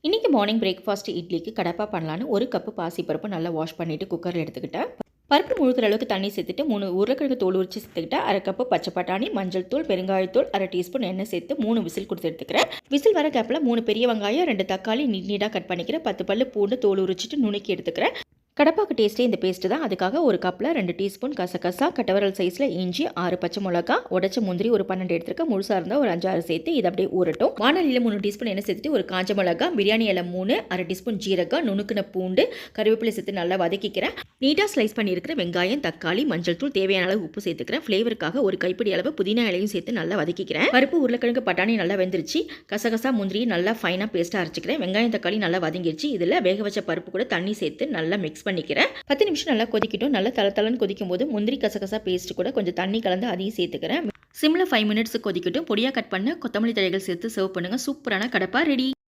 இன்றைக்கி morning breakfast இட்லிக்கு கடப்பா பண்ணலான்னு ஒரு கப்பு பாசிப்பருப்பு நல்லா வாஷ் பண்ணிவிட்டு குக்கரில் எடுத்துக்கிட்டேன். பருப்பு முழுக்கிற அளவுக்கு தண்ணி சேர்த்துட்டு 3 உருளைக்கிழங்கு தோல் உரிச்சு சேர்த்துக்கிட்டேன். அரை கப்பு பச்சை பட்டாணி, மஞ்சள் தூள், பெருங்காயத்தூள், அரை டீஸ்பூன் எண்ணெய் சேர்த்து 3 விசில் கொடுத்து எடுத்துக்கிறேன். விசில் வர கேப்பில் 3 பெரிய வெங்காயம், 2 தக்காளி நீட்டாக கட் பண்ணிக்கிறேன். 10 பல்லு பூண்டு தோல் உரிச்சிட்டு நுணுக்கி எடுத்துக்கிறேன். கடப்பாக்கு டேஸ்ட்டே இந்த பேஸ்ட்டு தான். அதுக்காக ஒரு கப்பில் 2 டீஸ்பூன் கசகசா, கட்டவரல் சைஸில் இஞ்சி, 6 பச்சை மிளகா, உடச்ச முந்திரி ஒரு 12 எடுத்துருக்கேன். முழுசாக இருந்தால் ஒரு 5-6 சேர்த்து இது அப்படியே ஊறட்டும். வானலியில் 3 டீஸ்பூன் எண்ணெய் சேர்த்துட்டு ஒரு காஞ்ச மிளகா, பிரியாணி இலை 3, அரை டீஸ்பூன் ஜீரகம், நுணுக்கின பூண்டு, கருவேப்பிலை சேர்த்து நல்லா வதக்கிக்கிறேன். நீட்டாக ஸ்லைஸ் பண்ணியிருக்கிற வெங்காயம், தக்காளி, மஞ்சள் தூள், தேவையான அளவு உப்பு சேர்த்துக்கிறேன். ஃப்ளேவருக்காக ஒரு கைப்பிடி அளவு புதினா இலையும் சேர்த்து நல்லா வதக்கிக்கிறேன். பருப்பு உருளைக்கிழங்கு பட்டாணி நல்லா வெந்துருச்சு. கசகசா முந்திரி நல்லா ஃபைனாக பேஸ்ட்டாக அரைச்சிக்கிறேன். வெங்காயம் தக்காளி நல்லா வதங்கிடுச்சு. இதில் வேக வச்ச பருப்பு கூட தண்ணி சேர்த்து நல்லா மிக்ஸ் பண்ணிக்கிறேன். 10 நிமிஷம் நல்லா கொதிக்கட்டும். நல்லா தளன்னு கொதிக்கும் போது முந்திரி கசகசா பேஸ்ட் கூட கொஞ்சம் தண்ணி கலந்து அதையும் சேர்த்துக்கிறேன். சிம்மில் 5 மினிட்ஸ் கொதிக்கட்டும். பொடியாக கட் பண்ண கொத்தமல்லி தழைகள் சேர்த்து சர்வ் பண்ணுங்கள். சூப்பரான கடப்பா ரெடி.